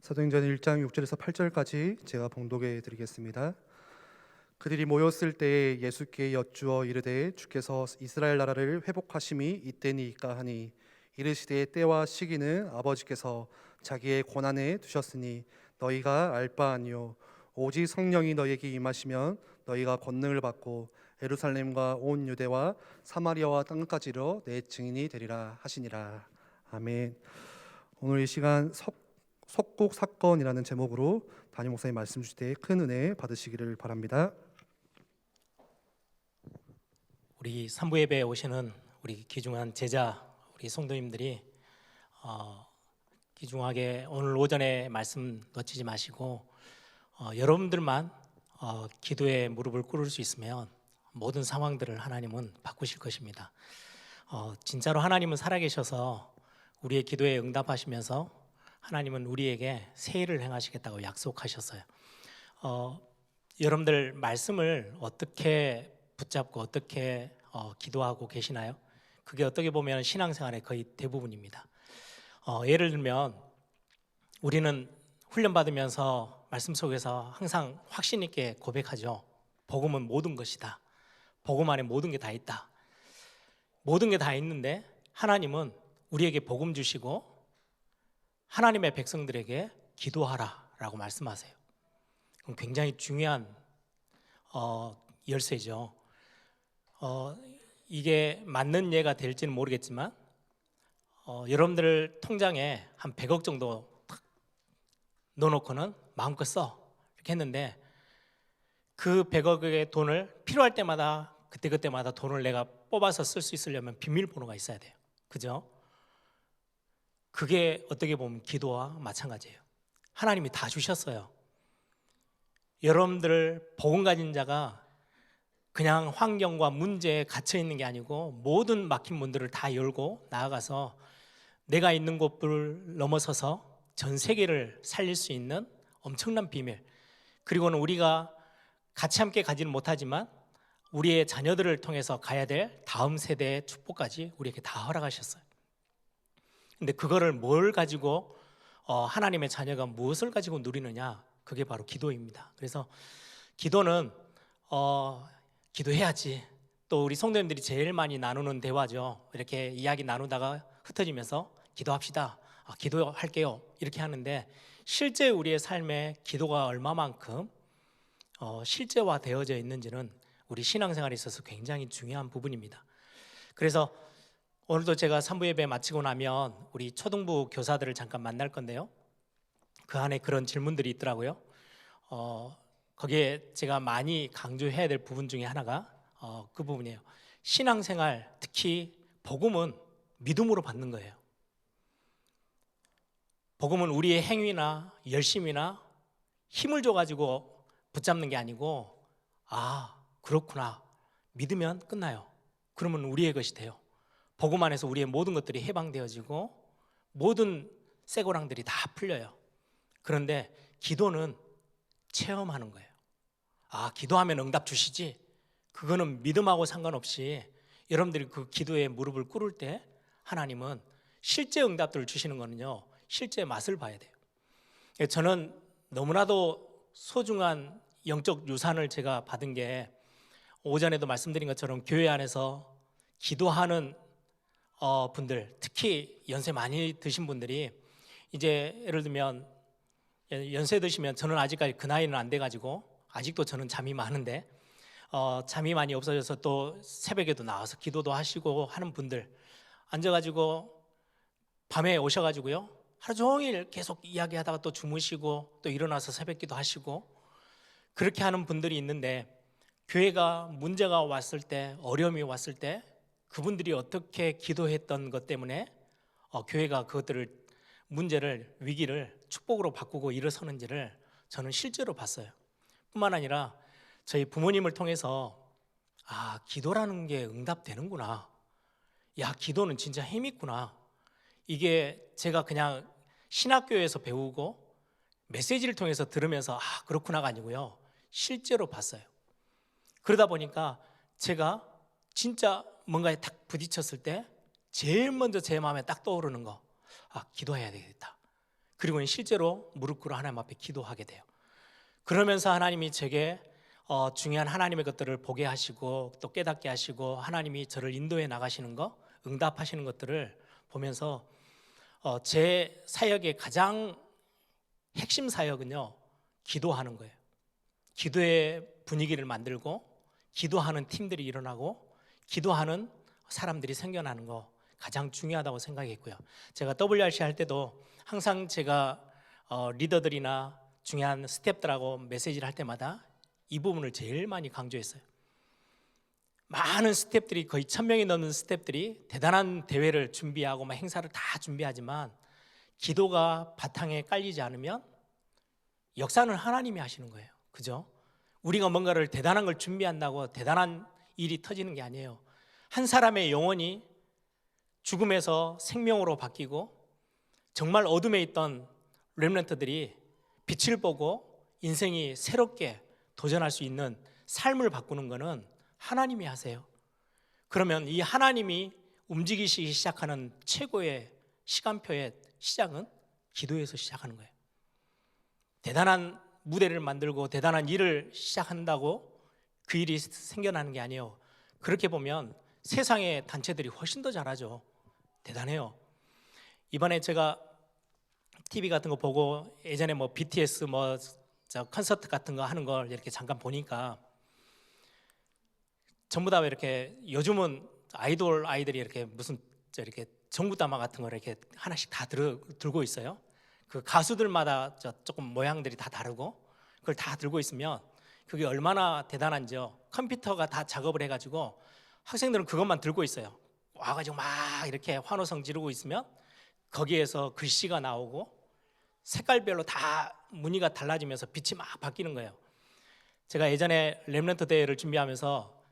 사도행전 1장 6절에서 8절까지 제가 봉독해 드리겠습니다. 그들이 모였을 때에 예수께 여쭈어 이르되 주께서 이스라엘 나라를 회복하심이 이때니까 하니 이르시되 때와 시기는 아버지께서 자기의 권한에 두셨으니 너희가 알 바 아니요 오직 성령이 너희에게 임하시면 너희가 권능을 받고 예루살렘과 온 유대와 사마리아와 땅까지 이르러 내 증인이 되리라 하시니라. 아멘. 오늘 이 시간 속국 사건이라는 제목으로 담임 목사님 말씀 주실 때 큰 은혜 받으시기를 바랍니다. 우리 산부 예배에 오시는 우리 귀중한 제자, 우리 성도님들이 귀중하게 오늘 오전에 말씀 놓치지 마시고 여러분들만 기도에 무릎을 꿇을 수 있으면 모든 상황들을 하나님은 바꾸실 것입니다. 진짜로 하나님은 살아계셔서 우리의 기도에 응답하시면서 하나님은 우리에게 새 일을 행하시겠다고 약속하셨어요. 여러분들 말씀을 어떻게 붙잡고 어떻게 기도하고 계시나요? 그게 어떻게 보면 신앙생활의 거의 대부분입니다. 예를 들면 우리는 훈련받으면서 말씀 속에서 항상 확신 있게 고백하죠. 복음은 모든 것이다. 복음 안에 모든 게 다 있다. 모든 게 다 있는데 하나님은 우리에게 복음 주시고 하나님의 백성들에게 기도하라라고 말씀하세요. 그럼 굉장히 중요한 열쇠죠. 이게 맞는 예가 될지는 모르겠지만 여러분들 통장에 한 100억 정도 탁 넣어놓고는 마음껏 써 이렇게 했는데 그 100억의 돈을 필요할 때마다 그때그때마다 돈을 내가 뽑아서 쓸 수 있으려면 비밀번호가 있어야 돼요. 그죠? 그게 어떻게 보면 기도와 마찬가지예요. 하나님이 다 주셨어요. 여러분들 복음 가진 자가 그냥 환경과 문제에 갇혀 있는 게 아니고 모든 막힌 문들을 다 열고 나아가서 내가 있는 곳을 넘어서서 전 세계를 살릴 수 있는 엄청난 비밀, 그리고는 우리가 같이 함께 가지는 못하지만 우리의 자녀들을 통해서 가야 될 다음 세대의 축복까지 우리에게 다 허락하셨어요. 근데 그거를 뭘 가지고 하나님의 자녀가 무엇을 가지고 누리느냐, 그게 바로 기도입니다. 그래서 기도는 기도해야지. 또 우리 성도님들이 제일 많이 나누는 대화죠. 이렇게 이야기 나누다가 흩어지면서 기도합시다. 기도할게요. 이렇게 하는데 실제 우리의 삶에 기도가 얼마만큼 실제화되어져 있는지는 우리 신앙생활에 있어서 굉장히 중요한 부분입니다. 그래서 오늘도 제가 산부 예배 마치고 나면 우리 초등부 교사들을 잠깐 만날 건데요. 그 안에 그런 질문들이 있더라고요. 거기에 제가 많이 강조해야 될 부분 중에 하나가 그 부분이에요. 신앙생활, 특히 복음은 믿음으로 받는 거예요. 복음은 우리의 행위나 열심이나 힘을 줘가지고 붙잡는 게 아니고 그렇구나, 믿으면 끝나요. 그러면 우리의 것이 돼요. 복음 안에서 우리의 모든 것들이 해방되어지고 모든 쇠고랑들이 다 풀려요. 그런데 기도는 체험하는 거예요. 기도하면 응답 주시지? 그거는 믿음하고 상관없이 여러분들이 그 기도에 무릎을 꿇을 때 하나님은 실제 응답들을 주시는 거는요, 실제 맛을 봐야 돼요. 저는 너무나도 소중한 영적 유산을 제가 받은 게, 오전에도 말씀드린 것처럼 교회 안에서 기도하는 분들, 특히 연세 많이 드신 분들이, 이제 예를 들면 연세 드시면, 저는 아직까지 그 나이는 안 돼가지고 아직도 저는 잠이 많은데 잠이 많이 없어져서 또 새벽에도 나와서 기도도 하시고 하는 분들, 앉아가지고 밤에 오셔가지고요 하루 종일 계속 이야기하다가 또 주무시고 또 일어나서 새벽기도 하시고 그렇게 하는 분들이 있는데, 교회가 문제가 왔을 때, 어려움이 왔을 때 그분들이 어떻게 기도했던 것 때문에 교회가 그것들을, 문제를, 위기를 축복으로 바꾸고 일어서는지를 저는 실제로 봤어요. 뿐만 아니라 저희 부모님을 통해서 기도라는 게 응답되는구나, 기도는 진짜 힘있구나, 이게 제가 그냥 신학교에서 배우고 메시지를 통해서 들으면서 그렇구나가 아니고요, 실제로 봤어요. 그러다 보니까 제가 진짜 뭔가에 딱 부딪혔을 때 제일 먼저 제 마음에 딱 떠오르는 거, 기도해야 되겠다. 그리고는 실제로 무릎 꿇어 하나님 앞에 기도하게 돼요. 그러면서 하나님이 제게 중요한 하나님의 것들을 보게 하시고 또 깨닫게 하시고 하나님이 저를 인도해 나가시는 거, 응답하시는 것들을 보면서 제 사역의 가장 핵심 사역은요, 기도하는 거예요. 기도의 분위기를 만들고 기도하는 팀들이 일어나고 기도하는 사람들이 생겨나는 거 가장 중요하다고 생각했고요. 제가 WRC 할 때도 항상 제가 리더들이나 중요한 스태프들하고 메시지를 할 때마다 이 부분을 제일 많이 강조했어요. 많은 스태프들이 거의 1,000명이 넘는 스태프들이 대단한 대회를 준비하고 막 행사를 다 준비하지만 기도가 바탕에 깔리지 않으면 역사는 하나님이 하시는 거예요. 그죠? 우리가 뭔가를 대단한 걸 준비한다고 대단한 일이 터지는 게 아니에요. 한 사람의 영혼이 죽음에서 생명으로 바뀌고 정말 어둠에 있던 렘넌트들이 빛을 보고 인생이 새롭게 도전할 수 있는 삶을 바꾸는 것은 하나님이 하세요. 그러면 이 하나님이 움직이시기 시작하는 최고의 시간표의 시작은 기도에서 시작하는 거예요. 대단한 무대를 만들고 대단한 일을 시작한다고 그 일이 생겨나는 게 아니에요. 그렇게 보면 세상의 단체들이 훨씬 더 잘하죠. 대단해요. 이번에 제가 TV 같은 거 보고 예전에 뭐 BTS 콘서트 같은 거 하는 걸 이렇게 잠깐 보니까 전부 다 이렇게 요즘은 아이들이 이렇게 무슨 이렇게 전구담화 같은 걸 이렇게 하나씩 다 들고 있어요. 그 가수들마다 조금 모양들이 다 다르고 그걸 다 들고 있으면 그게 얼마나 대단한지요. 컴퓨터가 다 작업을 해가지고 학생들은 그것만 들고 있어요. 와가지고 막 이렇게 환호성 지르고 있으면 거기에서 글씨가 나오고 색깔별로 다 무늬가 달라지면서 빛이 막 바뀌는 거예요. 제가 예전에 렘넌트 대회를 준비하면서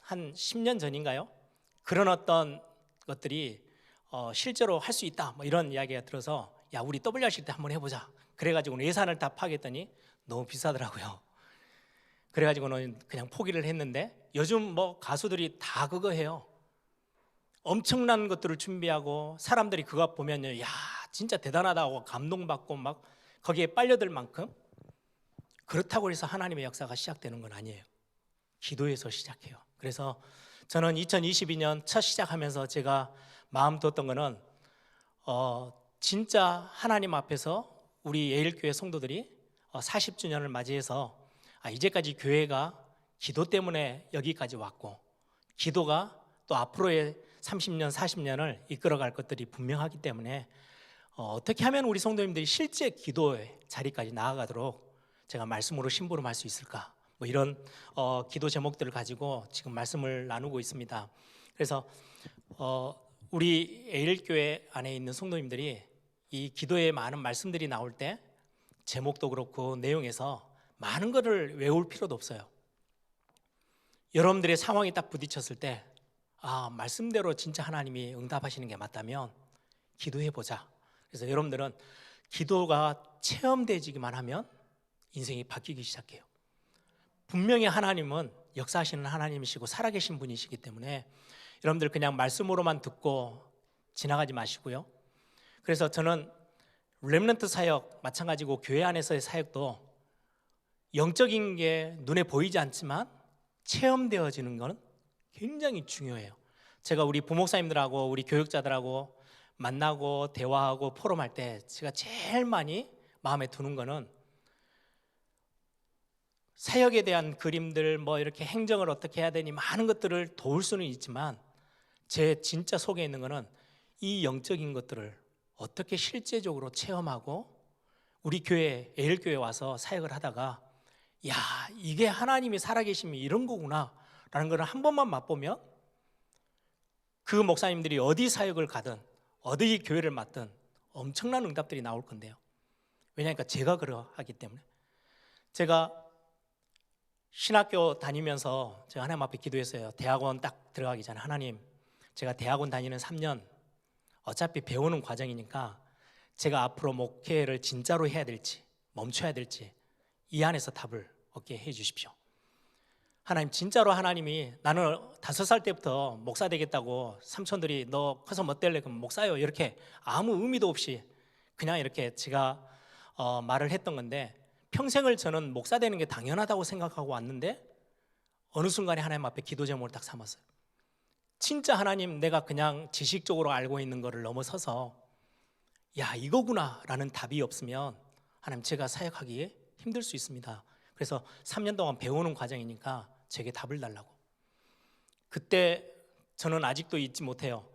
한 10년 전인가요? 그런 어떤 것들이 실제로 할 수 있다 뭐 이런 이야기가 들어서 야 우리 WRC 때 한번 해보자. 그래가지고 예산을 다 파악했더니 너무 비싸더라고요. 그래가지고는 그냥 포기를 했는데 요즘 뭐 가수들이 다 그거 해요. 엄청난 것들을 준비하고 사람들이 그거 보면요, 야 진짜 대단하다고 감동받고 막 거기에 빨려들 만큼. 그렇다고 해서 하나님의 역사가 시작되는 건 아니에요. 기도에서 시작해요. 그래서 저는 2022년 첫 시작하면서 제가 마음 뒀던 거는 진짜 하나님 앞에서 우리 예일교회 성도들이 40주년을 맞이해서 이제까지 교회가 기도 때문에 여기까지 왔고 기도가 또 앞으로의 30년, 40년을 이끌어갈 것들이 분명하기 때문에 어떻게 하면 우리 성도님들이 실제 기도의 자리까지 나아가도록 제가 말씀으로 심부름할 수 있을까? 뭐 이런 기도 제목들을 가지고 지금 말씀을 나누고 있습니다. 그래서 우리 에일교회 안에 있는 성도님들이 이 기도에 많은 말씀들이 나올 때 제목도 그렇고 내용에서 많은 것을 외울 필요도 없어요. 여러분들의 상황이 딱 부딪혔을 때 말씀대로 진짜 하나님이 응답하시는 게 맞다면 기도해보자. 그래서 여러분들은 기도가 체험되지기만 하면 인생이 바뀌기 시작해요. 분명히 하나님은 역사하시는 하나님이시고 살아계신 분이시기 때문에 여러분들 그냥 말씀으로만 듣고 지나가지 마시고요. 그래서 저는 렘넌트 사역 마찬가지고 교회 안에서의 사역도 영적인 게 눈에 보이지 않지만 체험되어지는 것은 굉장히 중요해요. 제가 우리 부목사님들하고 우리 교육자들하고 만나고 대화하고 포럼할 때 제가 제일 많이 마음에 드는 거는 사역에 대한 그림들 뭐 이렇게 행정을 어떻게 해야 되니 많은 것들을 도울 수는 있지만 제 진짜 속에 있는 거는 이 영적인 것들을 어떻게 실제적으로 체험하고 우리 교회 에일교회 와서 사역을 하다가 야 이게 하나님이 살아계심이 이런 거구나 라는 걸 한 번만 맛보면 그 목사님들이 어디 사역을 가든 어디 교회를 맡든 엄청난 응답들이 나올 건데요. 왜냐하니까 제가 그러하기 때문에. 제가 신학교 다니면서 제가 하나님 앞에 기도했어요. 대학원 딱 들어가기 전에 하나님 제가 대학원 다니는 3년 어차피 배우는 과정이니까 제가 앞으로 목회를 진짜로 해야 될지 멈춰야 될지 이 안에서 답을 얻게 해 주십시오. 하나님 진짜로 하나님이 나는 5살 때부터 목사 되겠다고 삼촌들이 너 커서 뭐 될래? 그럼 목사요 이렇게 아무 의미도 없이 그냥 이렇게 제가 말을 했던 건데, 평생을 저는 목사 되는 게 당연하다고 생각하고 왔는데 어느 순간에 하나님 앞에 기도 제목을 딱 삼았어요. 진짜 하나님, 내가 그냥 지식적으로 알고 있는 거를 넘어서서 야, 이거구나 라는 답이 없으면 하나님, 제가 사역하기에 힘들 수 있습니다. 그래서 3년 동안 배우는 과정이니까 제게 답을 달라고. 그때 저는 아직도 잊지 못해요.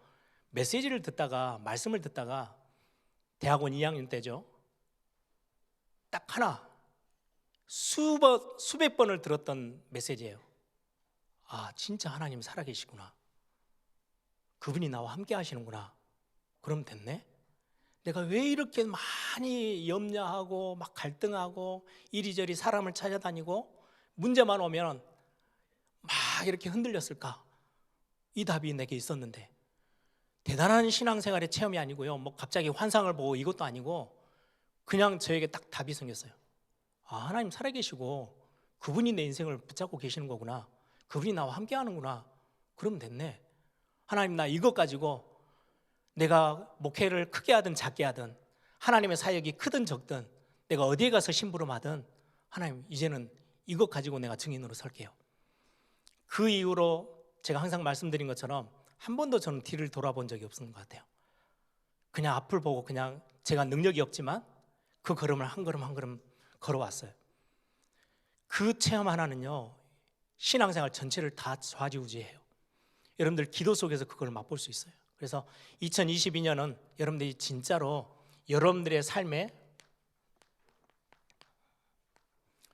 메시지를 듣다가, 말씀을 듣다가, 대학원 2학년 때죠, 딱 하나, 수백 번을 들었던 메시지예요. 아, 진짜 하나님 살아계시구나. 그분이 나와 함께 하시는구나. 그럼 됐네. 내가 왜 이렇게 많이 염려하고 막 갈등하고 이리저리 사람을 찾아다니고 문제만 오면 막 이렇게 흔들렸을까? 이 답이 내게 있었는데, 대단한 신앙생활의 체험이 아니고요, 뭐 갑자기 환상을 보고 이것도 아니고 그냥 저에게 딱 답이 생겼어요. 아, 하나님 살아계시고 그분이 내 인생을 붙잡고 계시는 거구나. 그분이 나와 함께 하는구나. 그럼 됐네. 하나님, 나 이것 가지고 내가 목회를 크게 하든 작게 하든, 하나님의 사역이 크든 적든, 내가 어디에 가서 심부름하든, 하나님, 이제는 이것 가지고 내가 증인으로 설게요. 그 이후로 제가 항상 말씀드린 것처럼 한 번도 저는 뒤를 돌아본 적이 없는 것 같아요. 그냥 앞을 보고 그냥 제가 능력이 없지만 그 걸음을 한 걸음 한 걸음 걸어왔어요. 그 체험 하나는요, 신앙생활 전체를 다 좌지우지해요. 여러분들 기도 속에서 그걸 맛볼 수 있어요. 그래서 2022년은 여러분들이 진짜로 여러분들의 삶에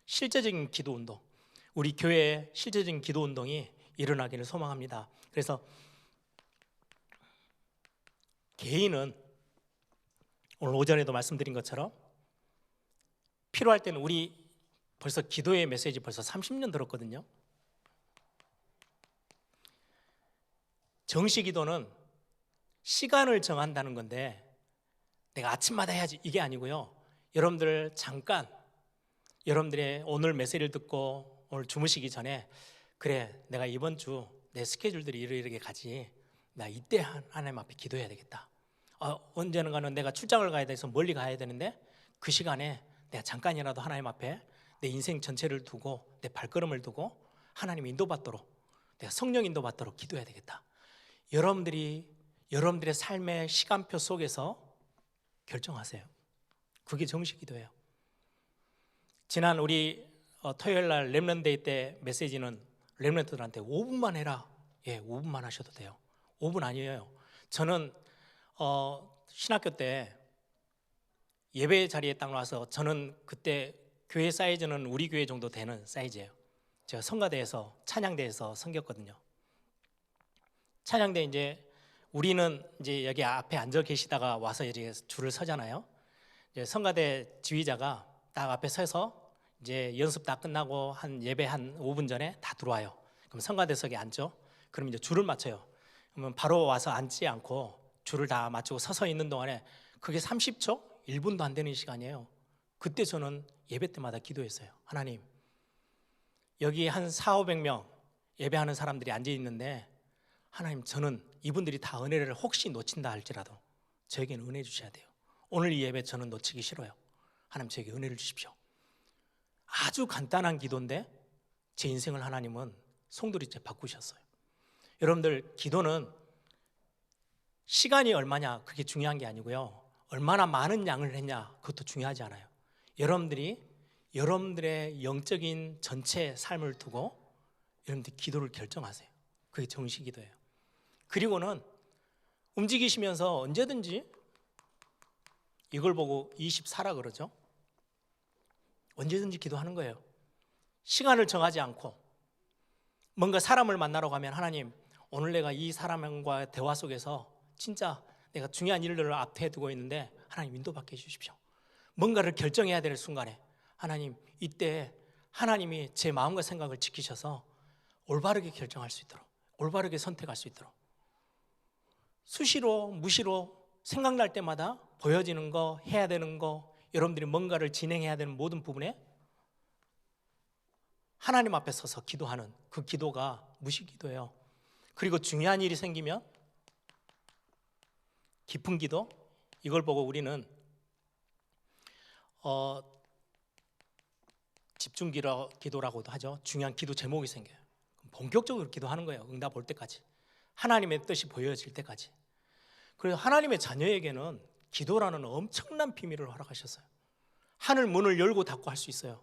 실제적인 기도 운동, 우리 교회의 실제적인 기도 운동이 일어나기를 소망합니다. 그래서 개인은 오늘 오전에도 말씀드린 것처럼 필요할 때는, 우리 벌써 기도의 메시지 벌써 30년 들었거든요. 정시 기도는 시간을 정한다는 건데, 내가 아침마다 해야지 이게 아니고요, 여러분들 잠깐 여러분들의 오늘 메시지를 듣고 오늘 주무시기 전에, 그래, 내가 이번 주 내 스케줄들이 이렇게 가지, 나 이때 하나님 앞에 기도해야 되겠다. 언제는가는 내가 출장을 가야 돼서 멀리 가야 되는데 그 시간에 내가 잠깐이라도 하나님 앞에 내 인생 전체를 두고, 내 발걸음을 두고 하나님 인도받도록, 내가 성령 인도받도록 기도해야 되겠다. 여러분들의 삶의 시간표 속에서 결정하세요. 그게 정식 기도예요. 지난 우리 토요일 날 렘넌트데이 때 메시지는 렘넌트들한테 5분만 해라. 예, 5분만 하셔도 돼요. 5분 아니에요. 저는 신학교 때 예배 자리에 딱 나와서, 저는 그때 교회 사이즈는 우리 교회 정도 되는 사이즈예요. 제가 성가대에서 찬양대에서 섬겼거든요. 찬양대 이제 우리는 이제 여기 앞에 앉아 계시다가 와서 이제 줄을 서잖아요. 이제 성가대 지휘자가 딱 앞에 서서 이제 연습 다 끝나고 한 예배 한 5분 전에 다 들어와요. 그럼 성가대석에 앉죠. 그럼 이제 줄을 맞춰요. 그러면 바로 와서 앉지 않고 줄을 다 맞추고 서서 있는 동안에, 그게 30초, 1분도 안 되는 시간이에요. 그때 저는 예배 때마다 기도했어요. 하나님, 여기 한 400~500명 예배하는 사람들이 앉아 있는데, 하나님, 저는 이분들이 다 은혜를 혹시 놓친다 할지라도 저에게는 은혜 주셔야 돼요. 오늘 이 예배 저는 놓치기 싫어요. 하나님, 저에게 은혜를 주십시오. 아주 간단한 기도인데 제 인생을 하나님은 송두리째 바꾸셨어요. 여러분들, 기도는 시간이 얼마냐 그게 중요한 게 아니고요, 얼마나 많은 양을 했냐 그것도 중요하지 않아요. 여러분들의 영적인 전체 삶을 두고 여러분들 기도를 결정하세요. 그게 정식 기도예요. 그리고는 움직이시면서 언제든지 이걸 보고 24라 그러죠. 언제든지 기도하는 거예요. 시간을 정하지 않고, 뭔가 사람을 만나러 가면, 하나님, 오늘 내가 이 사람과 대화 속에서 진짜 내가 중요한 일들을 앞에 두고 있는데 하나님 인도받게 해주십시오. 뭔가를 결정해야 될 순간에, 하나님, 이때 하나님이 제 마음과 생각을 지키셔서 올바르게 결정할 수 있도록, 올바르게 선택할 수 있도록, 수시로 무시로 생각날 때마다 보여지는 거, 해야 되는 거, 여러분들이 뭔가를 진행해야 되는 모든 부분에 하나님 앞에 서서 기도하는 그 기도가 무시기도예요. 그리고 중요한 일이 생기면 깊은 기도, 이걸 보고 우리는 집중 기도라고도 하죠. 중요한 기도 제목이 생겨요. 본격적으로 기도하는 거예요. 응답 올 때까지, 하나님의 뜻이 보여질 때까지. 그래서 하나님의 자녀에게는 기도라는 엄청난 비밀을 허락하셨어요. 하늘 문을 열고 닫고 할 수 있어요.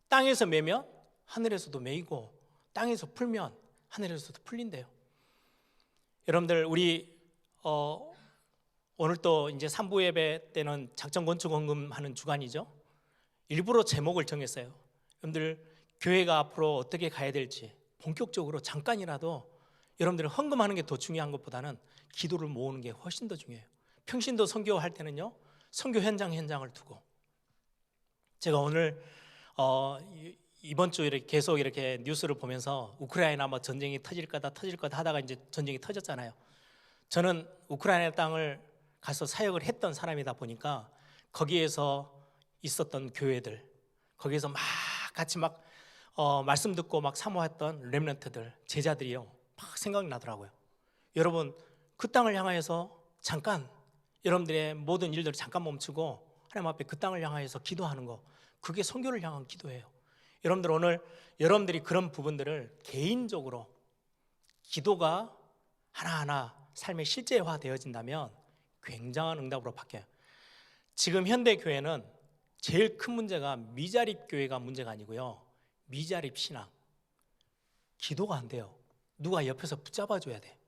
땅에서 매면 하늘에서도 매이고, 땅에서 풀면 하늘에서도 풀린대요. 여러분들, 우리 오늘 또 이제 3부 예배 때는 작전 건축 헌금하는 주간이죠. 일부러 제목을 정했어요. 여러분들, 교회가 앞으로 어떻게 가야 될지 본격적으로 잠깐이라도 여러분들 헌금하는 게 더 중요한 것보다는 기도를 모으는 게 훨씬 더 중요해요. 평신도 선교할 때는요, 선교 현장을 두고, 제가 오늘 이번 주 이렇게 계속 이렇게 뉴스를 보면서 우크라이나 뭐 전쟁이 터질 거다 하다가 이제 전쟁이 터졌잖아요. 저는 우크라이나 땅을 가서 사역을 했던 사람이다 보니까 거기에서 있었던 교회들, 거기에서 막 같이 막 말씀 듣고 막 사모했던 렘넌트들, 제자들이요, 막 생각이 나더라고요. 여러분, 그 땅을 향하여서 잠깐 여러분들의 모든 일들을 잠깐 멈추고 하나님 앞에 그 땅을 향하여서 기도하는 거, 그게 선교를 향한 기도예요. 여러분들, 오늘 여러분들이 그런 부분들을 개인적으로 기도가 하나하나 삶의 실제화 되어진다면 굉장한 응답으로 바뀌어요. 지금 현대 교회는 제일 큰 문제가 미자립 교회가 문제가 아니고요, 미자립 신앙. 기도가 안 돼요. 누가 옆에서 붙잡아줘야 돼.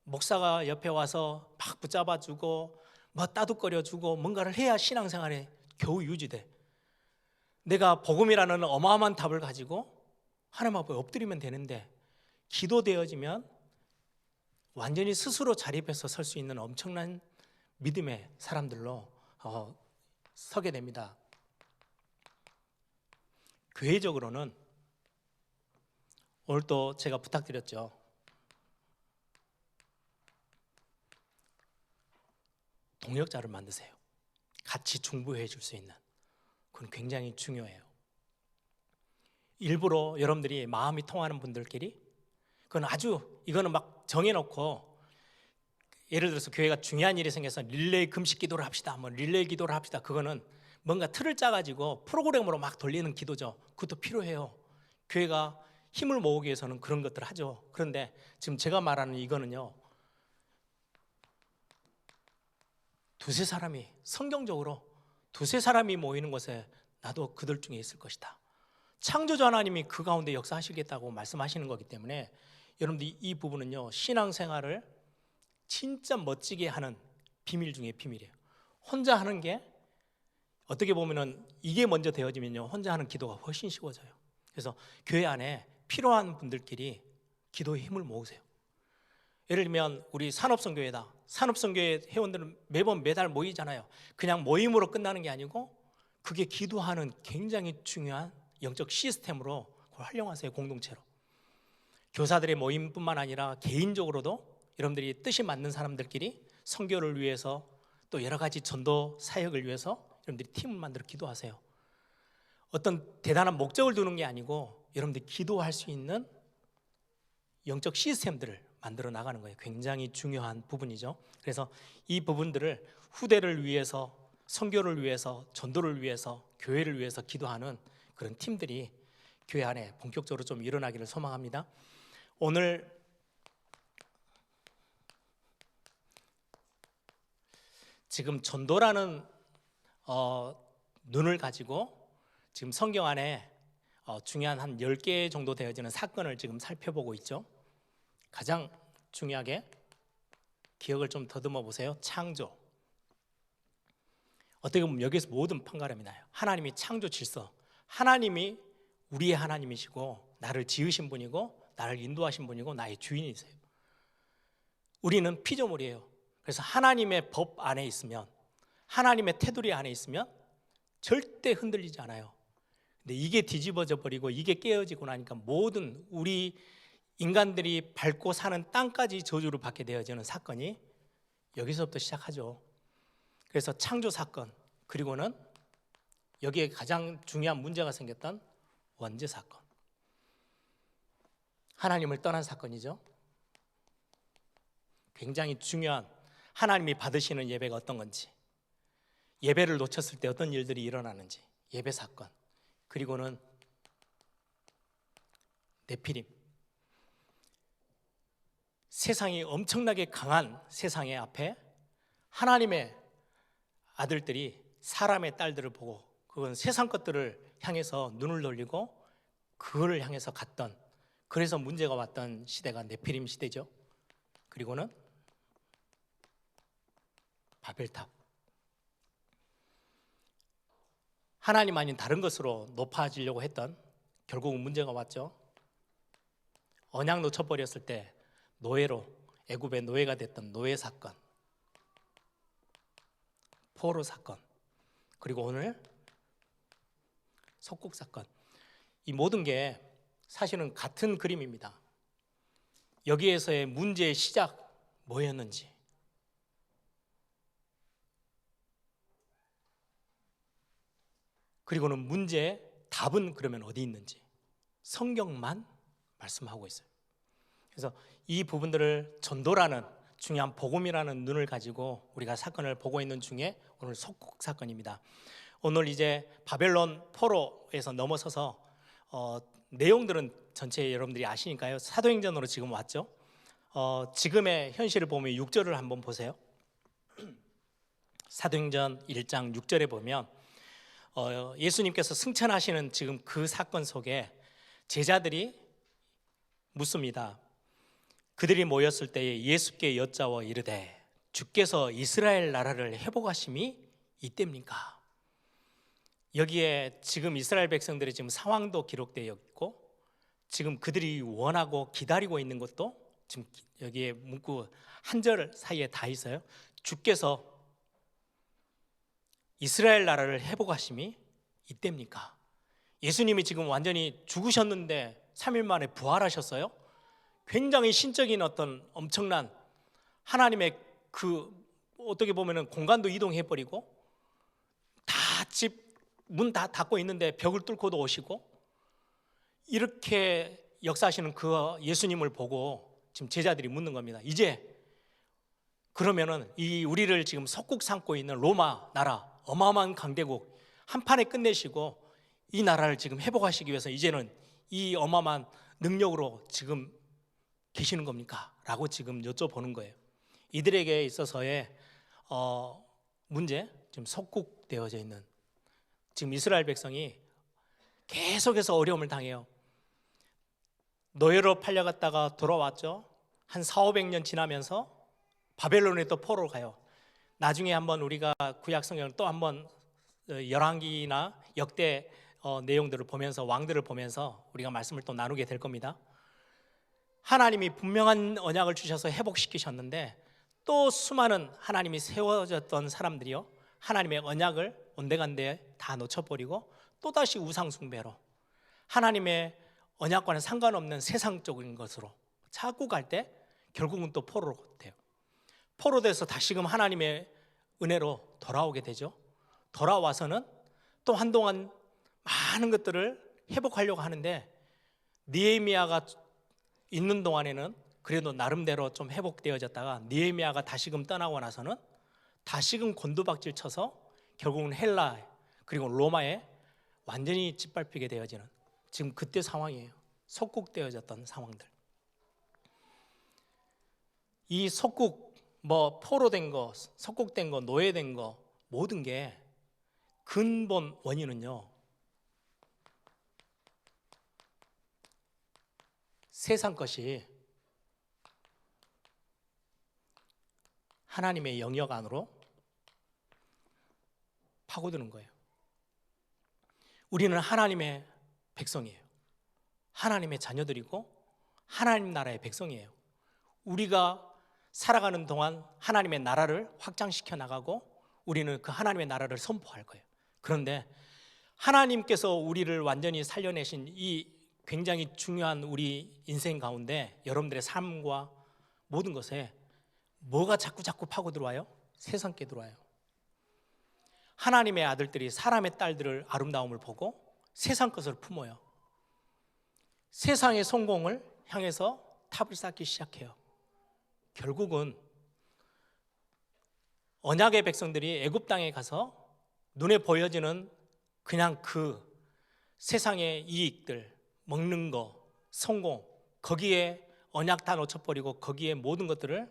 목사가 옆에 와서 막 붙잡아주고 뭐 따둑거려주고 뭔가를 해야 신앙생활에 겨우 유지돼. 내가 복음이라는 어마어마한 답을 가지고 하나님 앞에 엎드리면 되는데, 기도되어지면 완전히 스스로 자립해서 설 수 있는 엄청난 믿음의 사람들로 서게 됩니다. 교회적으로는 오늘 또 제가 부탁드렸죠. 동역자를 만드세요. 같이 중보해 줄 수 있는. 그건 굉장히 중요해요. 일부러 여러분들이 마음이 통하는 분들끼리, 그건 이거는 막 정해놓고, 예를 들어서 교회가 중요한 일이 생겨서 릴레이 금식 기도를 합시다, 뭐 릴레이 기도를 합시다. 그거는 뭔가 틀을 짜가지고 프로그램으로 막 돌리는 기도죠. 그것도 필요해요. 교회가 힘을 모으기 위해서는 그런 것들을 하죠. 그런데 지금 제가 말하는 이거는요, 두세 사람이, 성경적으로 두세 사람이 모이는 곳에 나도 그들 중에 있을 것이다. 창조주 하나님이 그 가운데 역사하시겠다고 말씀하시는 거기 때문에 여러분들, 이 부분은요, 신앙생활을 진짜 멋지게 하는 비밀 중에 비밀이에요. 혼자 하는 게 어떻게 보면은 이게 먼저 되어지면요, 혼자 하는 기도가 훨씬 쉬워져요. 그래서 교회 안에 필요한 분들끼리 기도의 힘을 모으세요. 예를 들면 우리 산업선교회다. 산업선교회 회원들은 매달 모이잖아요. 그냥 모임으로 끝나는 게 아니고 그게 기도하는 굉장히 중요한 영적 시스템으로 그걸 활용하세요. 공동체로. 교사들의 모임뿐만 아니라 개인적으로도 여러분들이 뜻이 맞는 사람들끼리 선교를 위해서, 또 여러 가지 전도 사역을 위해서 여러분들이 팀을 만들어 기도하세요. 어떤 대단한 목적을 두는 게 아니고 여러분들이 기도할 수 있는 영적 시스템들을 만들어 나가는 거예요. 굉장히 중요한 부분이죠. 그래서 이 부분들을 후대를 위해서, 선교를 위해서, 전도를 위해서, 교회를 위해서 기도하는 그런 팀들이 교회 안에 본격적으로 좀 일어나기를 소망합니다. 오늘 지금 전도라는 눈을 가지고 지금 성경 안에 중요한 한 10개 정도 되어지는 사건을 지금 살펴보고 있죠. 가장 중요하게 기억을 좀 더듬어 보세요. 창조. 어떻게 보면 여기서 모든 판가름이 나요. 하나님이 창조 질서, 하나님이 우리의 하나님이시고 나를 지으신 분이고 나를 인도하신 분이고 나의 주인이세요. 우리는 피조물이에요. 그래서 하나님의 법 안에 있으면, 하나님의 테두리 안에 있으면 절대 흔들리지 않아요. 근데 이게 뒤집어져 버리고 이게 깨어지고 나니까 모든 우리 인간들이 밟고 사는 땅까지 저주를 받게 되어지는 사건이 여기서부터 시작하죠. 그래서 창조 사건, 그리고는 여기에 가장 중요한 문제가 생겼던 원죄 사건, 하나님을 떠난 사건이죠. 굉장히 중요한, 하나님이 받으시는 예배가 어떤 건지, 예배를 놓쳤을 때 어떤 일들이 일어나는지, 예배 사건, 그리고는 네피림, 세상이 엄청나게 강한 세상의 앞에 하나님의 아들들이 사람의 딸들을 보고, 그건 세상 것들을 향해서 눈을 돌리고 그거를 향해서 갔던, 그래서 문제가 왔던 시대가 네피림 시대죠. 그리고는 바벨탑, 하나님 아닌 다른 것으로 높아지려고 했던, 결국은 문제가 왔죠. 언약 놓쳐버렸을 때 노예로, 애굽의 노예가 됐던 노예 사건, 포로 사건, 그리고 오늘 속국 사건, 이 모든 게 사실은 같은 그림입니다. 여기에서의 문제의 시작 뭐였는지, 그리고는 문제의 답은 그러면 어디 있는지 성경만 말씀하고 있어요. 그래서 이 부분들을 전도라는 중요한 복음이라는 눈을 가지고 우리가 사건을 보고 있는 중에 오늘 속국 사건입니다. 오늘 이제 바벨론 포로에서 넘어서서 내용들은 전체 여러분들이 아시니까요. 사도행전으로 지금 왔죠. 지금의 현실을 보면 6절을 한번 보세요. 사도행전 1장 6절에 보면 예수님께서 승천하시는 지금 그 사건 속에 제자들이 묻습니다. 그들이 모였을 때에 예수께 여짜워 이르되 주께서 이스라엘 나라를 회복하심이 이때입니까? 여기에 지금 이스라엘 백성들의 지금 상황도 기록되어 있고, 지금 그들이 원하고 기다리고 있는 것도 지금 여기에 문구 한 절 사이에 다 있어요. 주께서 이스라엘 나라를 회복하심이 이때입니까? 예수님이 지금 완전히 죽으셨는데 3일 만에 부활하셨어요. 굉장히 신적인 어떤 엄청난 하나님의 그 어떻게 보면은 공간도 이동해버리고 다 집 문 다 닫고 있는데 벽을 뚫고도 오시고, 이렇게 역사하시는 그 예수님을 보고 지금 제자들이 묻는 겁니다. 이제 그러면은 이 우리를 지금 속국 삼고 있는 로마 나라, 어마어마한 강대국 한 판에 끝내시고 이 나라를 지금 회복하시기 위해서 이제는 이 어마어마한 능력으로 지금 계시는 겁니까? 라고 지금 여쭤보는 거예요. 이들에게 있어서의 문제, 지금 속국되어져 있는 지금 이스라엘 백성이 계속해서 어려움을 당해요. 노예로 팔려갔다가 돌아왔죠. 한 400~500년 지나면서 바벨론에 또 포로로 가요. 나중에 한번 우리가 구약 성경을 또 한번 열왕기나 역대 내용들을 보면서, 왕들을 보면서 우리가 말씀을 또 나누게 될 겁니다. 하나님이 분명한 언약을 주셔서 회복시키셨는데 또 수많은 하나님이 세워졌던 사람들이요, 하나님의 언약을 온데간데 다 놓쳐버리고 또다시 우상숭배로, 하나님의 언약과는 상관없는 세상적인 것으로 자꾸 갈 때 결국은 또 포로로 돼요. 포로 돼서 다시금 하나님의 은혜로 돌아오게 되죠. 돌아와서는 또 한동안 많은 것들을 회복하려고 하는데, 느헤미야가 있는 동안에는 그래도 나름대로 좀 회복되어졌다가 느헤미야가 다시금 떠나고 나서는 다시금 곤두박질 쳐서 결국은 헬라 그리고 로마에 완전히 짓밟히게 되어지는 지금 그때 상황이에요. 속국되어졌던 상황들. 이 속국, 포로된 거, 속국된 거, 노예된 거, 모든 게 근본 원인은요, 세상 것이 하나님의 영역 안으로 파고드는 거예요. 우리는 하나님의 백성이에요. 하나님의 자녀들이고 하나님 나라의 백성이에요. 우리가 살아가는 동안 하나님의 나라를 확장시켜 나가고 우리는 그 하나님의 나라를 선포할 거예요. 그런데 하나님께서 우리를 완전히 살려내신 이 굉장히 중요한 우리 인생 가운데 여러분들의 삶과 모든 것에 뭐가 자꾸 파고 들어와요? 세상께 들어와요. 하나님의 아들들이 사람의 딸들을 아름다움을 보고 세상 것을 품어요. 세상의 성공을 향해서 탑을 쌓기 시작해요. 결국은 언약의 백성들이 애굽 땅에 가서 눈에 보여지는 그냥 그 세상의 이익들, 먹는 거, 성공, 거기에 언약 다 놓쳐버리고 거기에 모든 것들을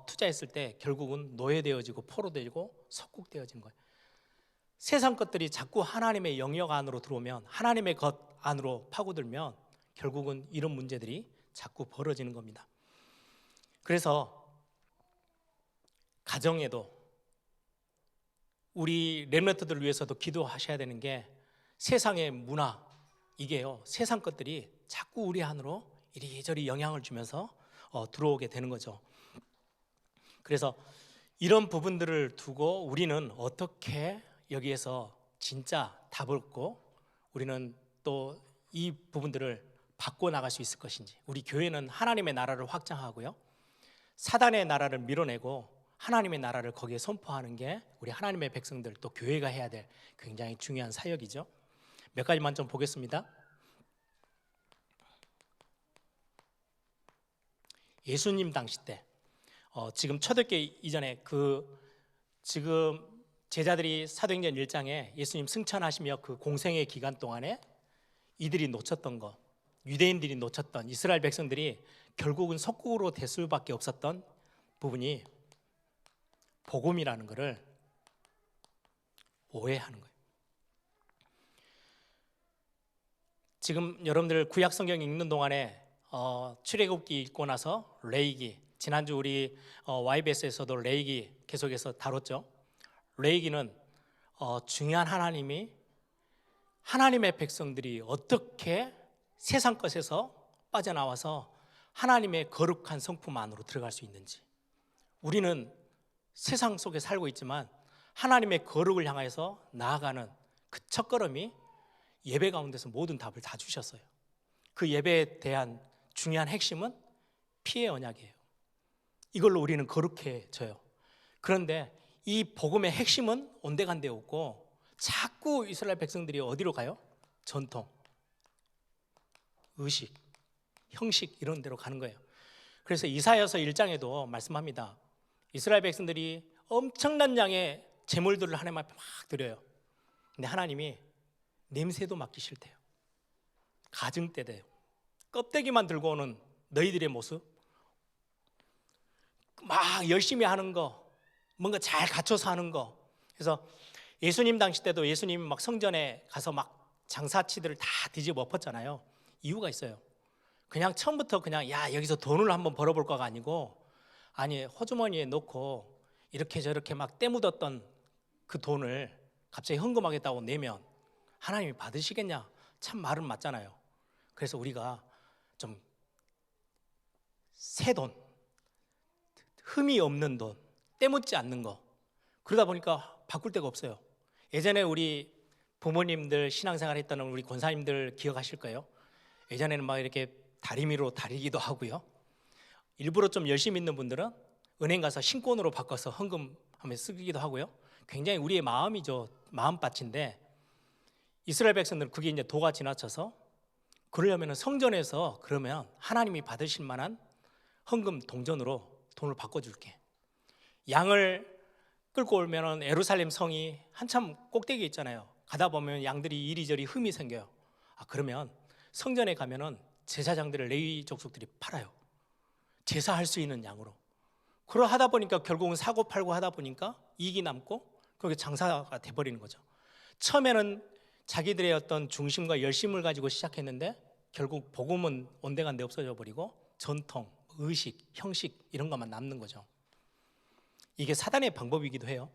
투자했을 때 결국은 노예되어지고 포로되고 석국되어지는 거예요. 세상 것들이 자꾸 하나님의 영역 안으로 들어오면, 하나님의 것 안으로 파고들면 결국은 이런 문제들이 자꾸 벌어지는 겁니다. 그래서 가정에도 우리 렘넌트들을 위해서도 기도하셔야 되는 게, 세상의 문화, 이게요, 세상 것들이 자꾸 우리 안으로 이리저리 영향을 주면서 들어오게 되는 거죠. 그래서 이런 부분들을 두고 우리는 어떻게 여기에서 진짜 답을 얻고 우리는 또 이 부분들을 바꿔 나갈 수 있을 것인지. 우리 교회는 하나님의 나라를 확장하고요, 사단의 나라를 밀어내고 하나님의 나라를 거기에 선포하는 게 우리 하나님의 백성들, 또 교회가 해야 될 굉장히 중요한 사역이죠. 몇 가지만 좀 보겠습니다. 예수님 당시 때, 지금 초대교회 이전에 지금 제자들이 사도행전 1장에 예수님 승천하시며 그 공생의 기간 동안에 이들이 놓쳤던 것, 유대인들이 놓쳤던, 이스라엘 백성들이 결국은 속국으로 될 수밖에 없었던 부분이 복음이라는 것을 오해하는 거예요. 지금 여러분들 구약 성경 읽는 동안에 출애굽기 읽고 나서 레위기, 지난주 우리 YBS에서도 레위기 계속해서 다뤘죠. 레위기는 중요한 하나님의 백성들이 어떻게 세상 것에서 빠져나와서 하나님의 거룩한 성품 안으로 들어갈 수 있는지. 우리는 세상 속에 살고 있지만 하나님의 거룩을 향해서 나아가는 그 첫걸음이 예배 가운데서 모든 답을 다 주셨어요. 그 예배에 대한 중요한 핵심은 피의 언약이에요. 이걸로 우리는 거룩해져요. 그런데 이 복음의 핵심은 온데간데 없고 자꾸 이스라엘 백성들이 어디로 가요? 전통, 의식, 형식, 이런 데로 가는 거예요. 그래서 이사야서 1장에도 말씀합니다. 이스라엘 백성들이 엄청난 양의 제물들을 하나님 앞에 막 드려요. 근데 하나님이 냄새도 맡기 싫대요. 가증 때돼요. 껍데기만 들고 오는 너희들의 모습, 막 열심히 하는 거, 뭔가 잘 갖춰서 하는 거. 그래서 예수님 당시 때도 예수님이 막 성전에 가서 막 장사치들을 다 뒤집어 엎었잖아요. 이유가 있어요. 그냥 처음부터 그냥 여기서 돈을 한번 벌어볼까가 아니고, 아니 호주머니에 넣고 이렇게 저렇게 막 때 묻었던 그 돈을 갑자기 헌금하겠다고 내면 하나님이 받으시겠냐? 참 말은 맞잖아요. 그래서 우리가 좀 새 돈, 흠이 없는 돈, 때 묻지 않는 거, 그러다 보니까 바꿀 데가 없어요. 예전에 우리 부모님들 신앙생활 했던 우리 권사님들 기억하실 거예요. 예전에는 막 이렇게 다리미로 다리기도 하고요, 일부러 좀 열심히 있는 분들은 은행 가서 신권으로 바꿔서 헌금하면 쓰기도 하고요. 굉장히 우리의 마음이죠. 마음밭인데 이스라엘 백성들은 그게 이제 도가 지나쳐서, 그러려면 성전에서 그러면 하나님이 받으실 만한 헌금 동전으로 돈을 바꿔줄게. 양을 끌고 오면 예루살렘 성이 한참 꼭대기에 있잖아요. 가다 보면 양들이 이리저리 흠이 생겨요. 그러면 성전에 가면은 제사장들을 레위 족속들이 팔아요. 제사할 수 있는 양으로. 그러 하다 보니까 결국은 사고 팔고 하다 보니까 이익이 남고 그게 장사가 돼버리는 거죠. 처음에는 자기들의 어떤 중심과 열심을 가지고 시작했는데 결국 복음은 온데간데 없어져 버리고 전통, 의식, 형식 이런 것만 남는 거죠. 이게 사단의 방법이기도 해요.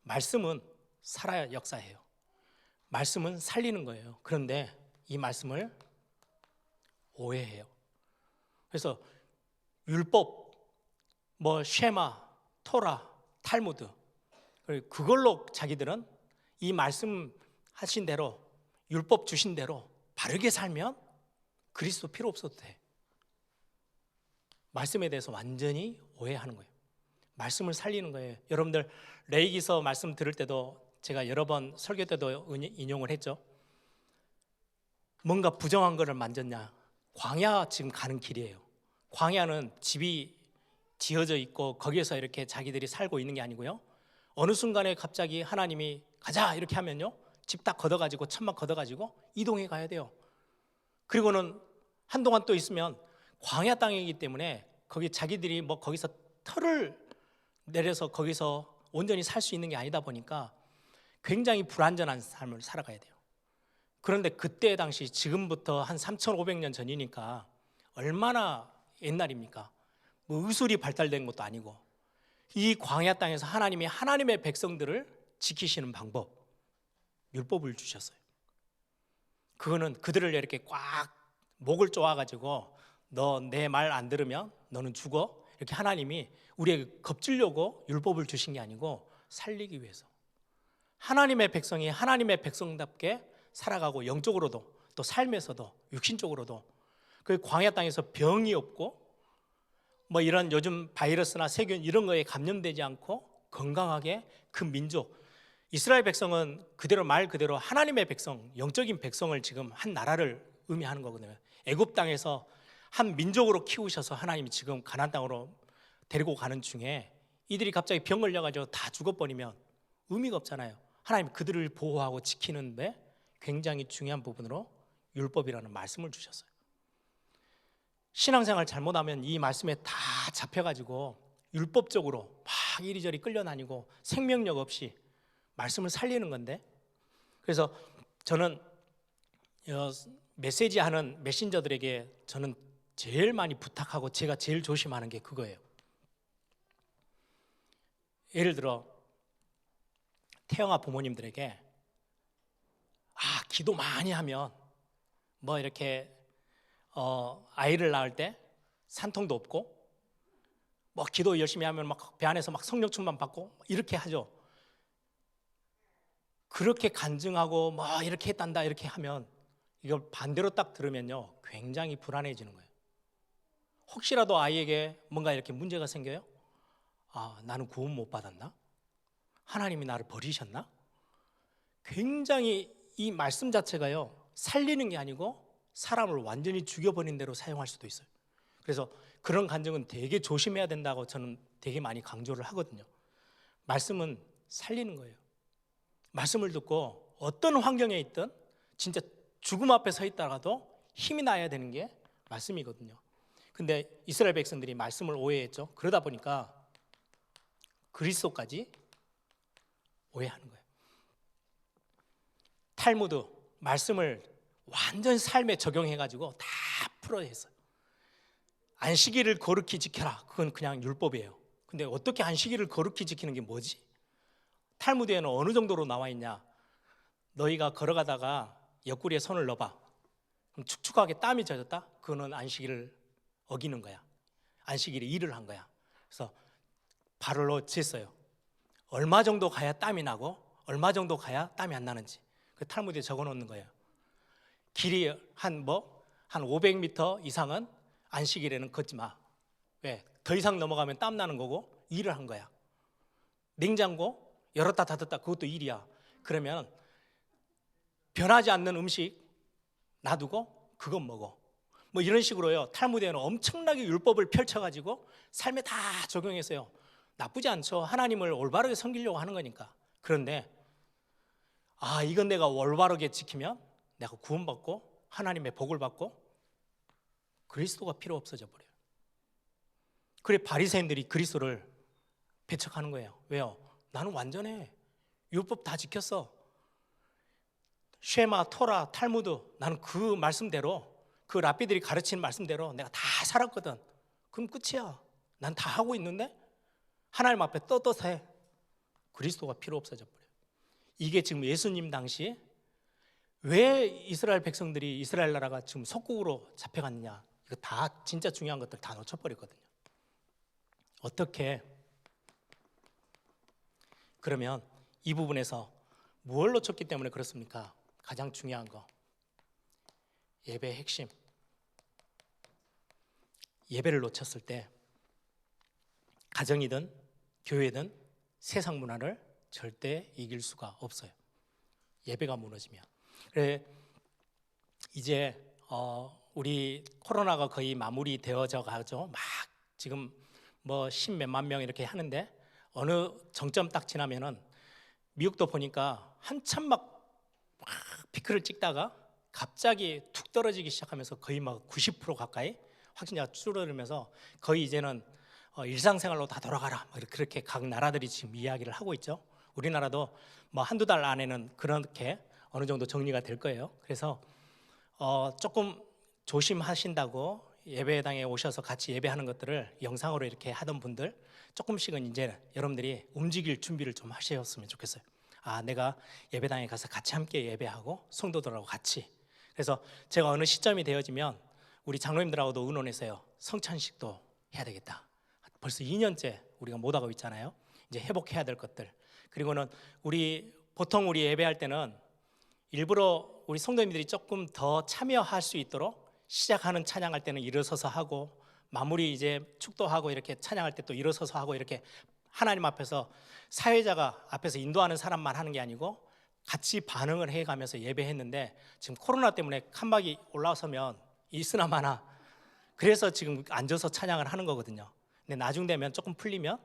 말씀은 살아야 역사해요. 말씀은 살리는 거예요. 그런데 이 말씀을 오해해요. 그래서 율법, 쉐마, 토라, 탈무드, 그걸로 자기들은 이 말씀하신 대로, 율법 주신 대로 바르게 살면 그리스도 필요 없어도 돼. 말씀에 대해서 완전히 오해하는 거예요. 말씀을 살리는 거예요. 여러분들 레위기서 말씀 들을 때도 제가 여러 번 설교 때도 인용을 했죠. 뭔가 부정한 거를 만졌냐? 광야 지금 가는 길이에요. 광야는 집이 지어져 있고 거기에서 이렇게 자기들이 살고 있는 게 아니고요. 어느 순간에 갑자기 하나님이 가자 이렇게 하면요, 집 딱 걷어가지고 천막 걷어가지고 이동해 가야 돼요. 그리고는 한동안 또 있으면 광야 땅이기 때문에 거기 자기들이 뭐 거기서 터를 내려서 거기서 온전히 살 수 있는 게 아니다 보니까 굉장히 불안전한 삶을 살아가야 돼요. 그런데 그때 당시, 지금부터 한 3,500년 전이니까 얼마나 옛날입니까? 뭐 의술이 발달된 것도 아니고, 이 광야 땅에서 하나님이 하나님의 백성들을 지키시는 방법, 율법을 주셨어요. 그거는 그들을 이렇게 꽉 목을 조아가지고 너 내 말 안 들으면 너는 죽어, 이렇게 하나님이 우리에게 겁주려고 율법을 주신 게 아니고 살리기 위해서, 하나님의 백성이 하나님의 백성답게 살아가고 영적으로도 또 삶에서도 육신적으로도 그 광야 땅에서 병이 없고 뭐 이런 요즘 바이러스나 세균 이런 거에 감염되지 않고 건강하게 그 민족, 이스라엘 백성은 그대로 말 그대로 하나님의 백성, 영적인 백성을 지금 한 나라를 의미하는 거거든요. 애굽 땅에서 한 민족으로 키우셔서 하나님이 지금 가나안 땅으로 데리고 가는 중에 이들이 갑자기 병 걸려가지고 다 죽어버리면 의미가 없잖아요. 하나님 그들을 보호하고 지키는데 굉장히 중요한 부분으로 율법이라는 말씀을 주셨어요. 신앙생활 잘못하면 이 말씀에 다 잡혀가지고 율법적으로 막 이리저리 끌려다니고 생명력 없이 말씀을 살리는 건데, 그래서 저는 메시지 하는 메신저들에게 저는 제일 많이 부탁하고 제가 제일 조심하는 게 그거예요. 예를 들어 태영아 부모님들에게 기도 많이 하면 뭐 이렇게 아이를 낳을 때 산통도 없고 뭐 기도 열심히 하면 막 배 안에서 막 성령 충만 받고 이렇게 하죠. 그렇게 간증하고 뭐 이렇게 했단다 이렇게 하면 이걸 반대로 딱 들으면요 굉장히 불안해지는 거예요. 혹시라도 아이에게 뭔가 이렇게 문제가 생겨요? 나는 구원 못 받았나? 하나님이 나를 버리셨나? 굉장히 이 말씀 자체가요 살리는 게 아니고 사람을 완전히 죽여버린 대로 사용할 수도 있어요. 그래서 그런 간증은 되게 조심해야 된다고 저는 되게 많이 강조를 하거든요. 말씀은 살리는 거예요. 말씀을 듣고 어떤 환경에 있든 진짜 죽음 앞에 서 있다가도 힘이 나야 되는 게 말씀이거든요. 근데 이스라엘 백성들이 말씀을 오해했죠. 그러다 보니까 그리스도까지 오해하는 거예요. 탈무드 말씀을 완전 삶에 적용해가지고 다 풀어냈어요. 안식일을 거룩히 지켜라. 그건 그냥 율법이에요. 근데 어떻게 안식일을 거룩히 지키는 게 뭐지? 탈무드에는 어느 정도로 나와 있냐? 너희가 걸어가다가 옆구리에 손을 넣어봐. 그럼 축축하게 땀이 젖었다? 그거는 안식일을 어기는 거야. 안식일에 일을 한 거야. 그래서 발로 쟀어요. 얼마 정도 가야 땀이 나고 얼마 정도 가야 땀이 안 나는지 그 탈무드에 적어놓는 거예요. 길이 한 500m 이상은 안식일에는 걷지 마. 왜? 더 이상 넘어가면 땀 나는 거고 일을 한 거야. 냉장고 열었다 닫았다 그것도 일이야. 그러면 변하지 않는 음식 놔두고 그건 먹어. 뭐 이런 식으로요. 탈무드에는 엄청나게 율법을 펼쳐가지고 삶에 다 적용했어요. 나쁘지 않죠. 하나님을 올바르게 섬기려고 하는 거니까. 그런데 이건 내가 올바르게 지키면 내가 구원받고 하나님의 복을 받고 그리스도가 필요 없어져 버려요. 그래 바리새인들이 그리스도를 배척하는 거예요. 왜요? 나는 완전해. 율법 다 지켰어. 쉐마, 토라, 탈무드 나는 그 말씀대로 그 랍비들이 가르치는 말씀대로 내가 다 살았거든. 그럼 끝이야. 난 다 하고 있는데 하나님 앞에 떳떳해. 그리스도가 필요 없어져 버려요. 이게 지금 예수님 당시 왜 이스라엘 백성들이 이스라엘 나라가 지금 속국으로 잡혀갔느냐, 이거 다 진짜 중요한 것들 다 놓쳐버렸거든요. 어떻게 그러면 이 부분에서 뭘 놓쳤기 때문에 그렇습니까? 가장 중요한 거 예배의 핵심. 예배를 놓쳤을 때 가정이든 교회든 세상 문화를 절대 이길 수가 없어요. 예배가 무너지면. 그래 이제 우리 코로나가 거의 마무리되어져 가죠. 막 지금 뭐 십몇만 명 이렇게 하는데 어느 정점 딱 지나면은 미국도 보니까 한참 막 피크를 찍다가 갑자기 툭 떨어지기 시작하면서 거의 막 90% 가까이 확진자가 줄어들면서 거의 이제는 일상생활로 다 돌아가라 그렇게 각 나라들이 지금 이야기를 하고 있죠. 우리나라도 뭐 한두 달 안에는 그렇게 어느 정도 정리가 될 거예요. 그래서 조금 조심하신다고 예배당에 오셔서 같이 예배하는 것들을 영상으로 이렇게 하던 분들 조금씩은 이제 여러분들이 움직일 준비를 좀 하셨으면 좋겠어요. 아, 내가 예배당에 가서 같이 함께 예배하고 성도들하고 같이. 그래서 제가 어느 시점이 되어지면 우리 장로님들하고도 의논해서요, 성찬식도 해야 되겠다. 벌써 2년째 우리가 못하고 있잖아요. 이제 회복해야 될 것들. 그리고는 보통 우리 예배할 때는 일부러 우리 성도님들이 조금 더 참여할 수 있도록 시작하는 찬양할 때는 일어서서 하고, 마무리 이제 축도하고 이렇게 찬양할 때 또 일어서서 하고, 이렇게 하나님 앞에서 사회자가 앞에서 인도하는 사람만 하는 게 아니고 같이 반응을 해가면서 예배했는데, 지금 코로나 때문에 칸막이 올라서면 있으나마나 그래서 지금 앉아서 찬양을 하는 거거든요. 근데 나중 되면 조금 풀리면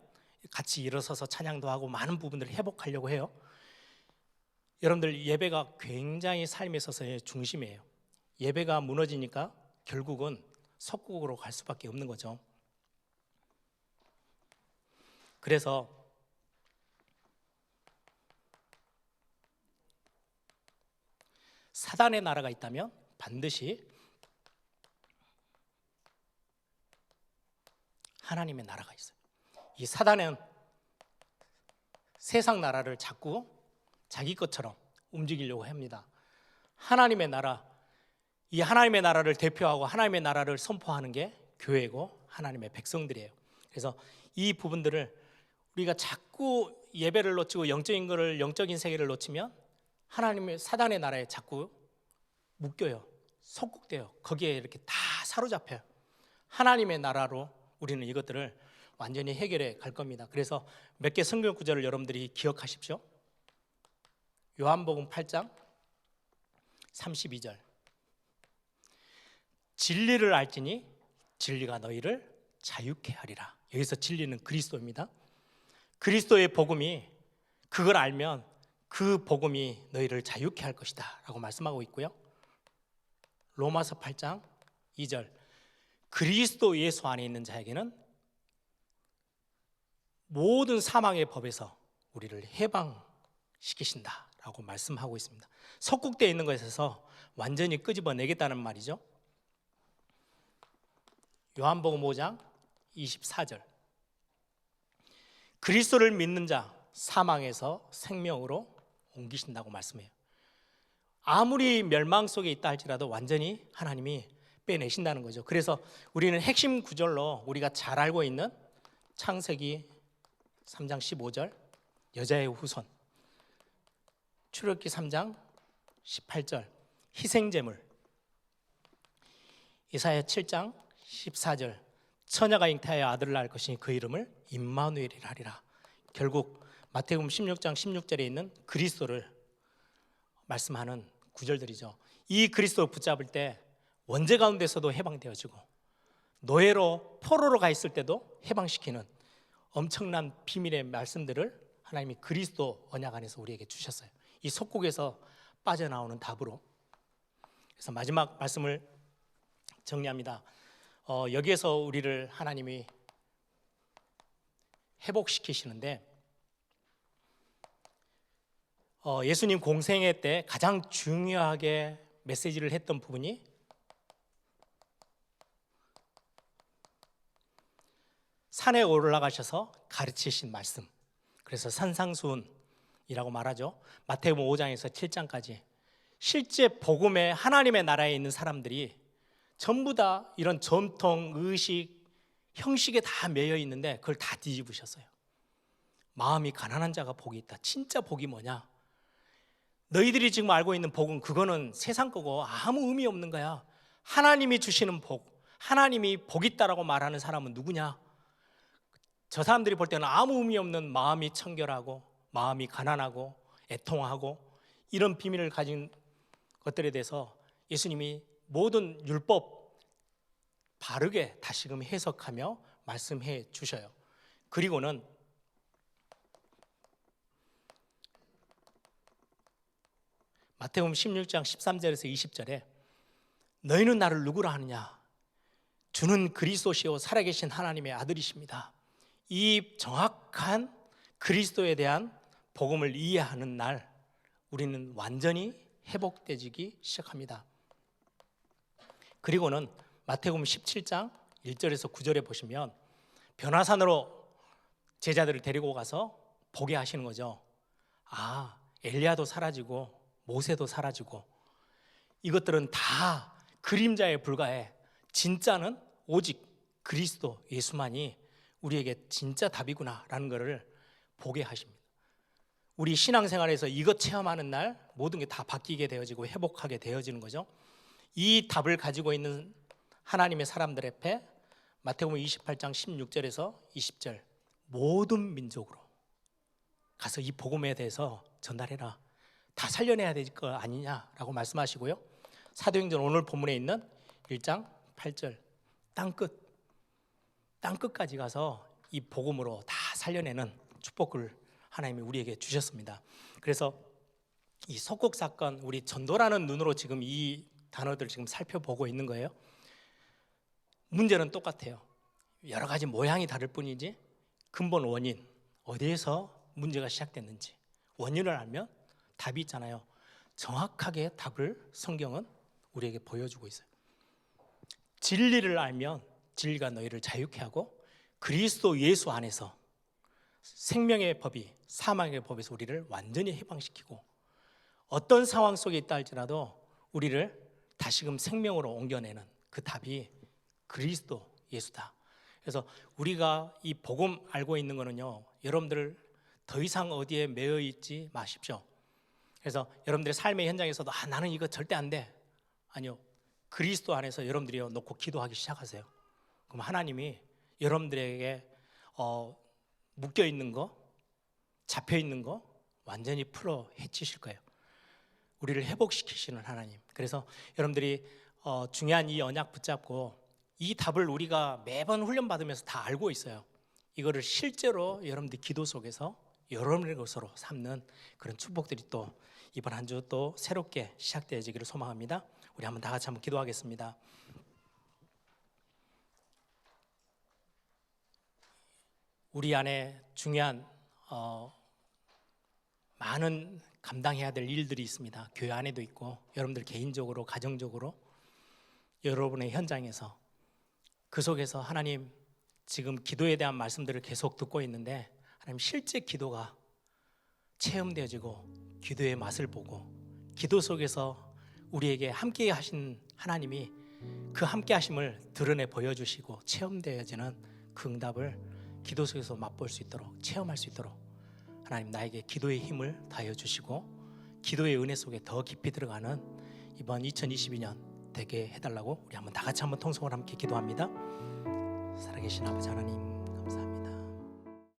같이 일어서서 찬양도 하고 많은 부분들을 회복하려고 해요. 여러분들, 예배가 굉장히 삶에 있어서의 중심이에요. 예배가 무너지니까 결국은 석국으로 갈 수밖에 없는 거죠. 그래서 사단의 나라가 있다면 반드시 하나님의 나라가 있어요. 이 사단은 세상 나라를 자꾸 자기 것처럼 움직이려고 합니다. 하나님의 나라, 이 하나님의 나라를 대표하고 하나님의 나라를 선포하는 게 교회고 하나님의 백성들이에요. 그래서 이 부분들을 우리가 자꾸 예배를 놓치고 영적인 거를, 영적인 세계를 놓치면 하나님의 사단의 나라에 자꾸 묶여요. 속국돼요. 거기에 이렇게 다 사로잡혀요. 하나님의 나라로 우리는 이것들을 완전히 해결해 갈 겁니다. 그래서 몇 개 성경 구절을 여러분들이 기억하십시오. 요한복음 8장 32절. 진리를 알지니 진리가 너희를 자유케 하리라. 여기서 진리는 그리스도입니다. 그리스도의 복음이, 그걸 알면 그 복음이 너희를 자유케 할 것이다 라고 말씀하고 있고요. 로마서 8장 2절. 그리스도 예수 안에 있는 자에게는 모든 사망의 법에서 우리를 해방시키신다 라고 말씀하고 있습니다. 속국되어 있는 것에서 완전히 끄집어내겠다는 말이죠. 요한복음 5장 24절. 그리스도를 믿는 자 사망에서 생명으로 옮기신다고 말씀해요. 아무리 멸망 속에 있다 할지라도 완전히 하나님이 빼내신다는 거죠. 그래서 우리는 핵심 구절로 우리가 잘 알고 있는 창세기 3장 15절 여자의 후손, 출애굽기 3장 18절 희생제물, 이사야 7장 14절 처녀가 잉태하여 아들을 낳을 것이니 그 이름을 임마누엘이라 하리라. 결국 마태복음 16장 16절에 있는 그리스도를 말씀하는 구절들이죠. 이 그리스도를 붙잡을 때 원죄 가운데서도 해방되어지고 노예로 포로로 가 있을 때도 해방시키는 엄청난 비밀의 말씀들을 하나님이 그리스도 언약 안에서 우리에게 주셨어요. 이 속국에서 빠져나오는 답으로. 그래서 마지막 말씀을 정리합니다. 여기에서 우리를 하나님이 회복시키시는데, 예수님 공생애 때 가장 중요하게 메시지를 했던 부분이 산에 올라가셔서 가르치신 말씀. 그래서 산상수훈이라고 말하죠. 마태복음 5장에서 7장까지 실제 복음의 하나님의 나라에 있는 사람들이 전부 다 이런 전통, 의식, 형식에 다 매여 있는데 그걸 다 뒤집으셨어요. 마음이 가난한 자가 복이 있다. 진짜 복이 뭐냐? 너희들이 지금 알고 있는 복은 그거는 세상 거고 아무 의미 없는 거야. 하나님이 주시는 복, 하나님이 복 있다라고 말하는 사람은 누구냐? 저 사람들이 볼 때는 아무 의미 없는 마음이 청결하고 마음이 가난하고 애통하고 이런 비밀을 가진 것들에 대해서 예수님이 모든 율법 바르게 다시금 해석하며 말씀해 주셔요. 그리고는 마태복음 16장 13절에서 20절에 너희는 나를 누구라 하느냐? 주는 그리스도시요 살아계신 하나님의 아들이십니다. 이 정확한 그리스도에 대한 복음을 이해하는 날 우리는 완전히 회복되기 시작합니다. 그리고는 마태복음 17장 1절에서 9절에 보시면 변화산으로 제자들을 데리고 가서 보게 하시는 거죠. 아, 엘리야도 사라지고 모세도 사라지고 이것들은 다 그림자에 불과해. 진짜는 오직 그리스도 예수만이 우리에게 진짜 답이구나라는 것을 보게 하십니다. 우리 신앙생활에서 이것 체험하는 날 모든 게 다 바뀌게 되어지고 회복하게 되어지는 거죠. 이 답을 가지고 있는 하나님의 사람들 앞에 마태복음 28장 16절에서 20절 모든 민족으로 가서 이 복음에 대해서 전달해라. 다 살려내야 될 거 아니냐라고 말씀하시고요. 사도행전 오늘 본문에 있는 1장 8절 땅끝까지 가서 이 복음으로 다 살려내는 축복을 하나님이 우리에게 주셨습니다. 그래서 이 석국 사건 우리 전도라는 눈으로 지금 이 단어들 지금 살펴보고 있는 거예요. 문제는 똑같아요. 여러 가지 모양이 다를 뿐이지 근본 원인 어디에서 문제가 시작됐는지 원인을 알면 답이 있잖아요. 정확하게 답을 성경은 우리에게 보여주고 있어요. 진리를 알면 진리가 너희를 자유케 하고 그리스도 예수 안에서 생명의 법이 사망의 법에서 우리를 완전히 해방시키고 어떤 상황 속에 있다 할지라도 우리를 다시금 생명으로 옮겨내는 그 답이 그리스도 예수다. 그래서 우리가 이 복음 알고 있는 거는요, 여러분들 더 이상 어디에 매여 있지 마십시오. 그래서 여러분들의 삶의 현장에서도 나는 이거 절대 안 돼. 아니요. 그리스도 안에서 여러분들이 놓고 기도하기 시작하세요. 그럼 하나님이 여러분들에게 묶여 있는 거, 잡혀 있는 거 완전히 풀어 헤치실 거예요. 우리를 회복시키시는 하나님. 그래서 여러분들이 중요한 이 언약 붙잡고 이 답을 우리가 매번 훈련받으면서 다 알고 있어요. 이거를 실제로 여러분들 기도 속에서 여러분의 것으로 삼는 그런 축복들이 또 이번 한 주 또 새롭게 시작되어지기를 소망합니다. 우리 한번 다 같이 한번 기도하겠습니다. 우리 안에 중요한 많은 감당해야 될 일들이 있습니다. 교회 안에도 있고 여러분들 개인적으로 가정적으로 여러분의 현장에서 그 속에서 하나님 지금 기도에 대한 말씀들을 계속 듣고 있는데 하나님 실제 기도가 체험되어지고 기도의 맛을 보고 기도 속에서 우리에게 함께 하신 하나님이 그 함께 하심을 드러내 보여주시고 체험되어지는 그 응답을 기도 속에서 맛볼 수 있도록 체험할 수 있도록 하나님 나에게 기도의 힘을 다하여 주시고 기도의 은혜 속에 더 깊이 들어가는 이번 2022년 되게 해달라고 우리 한번 다 같이 한번 통성을 함께 기도합니다. 살아계신 아버지 하나님,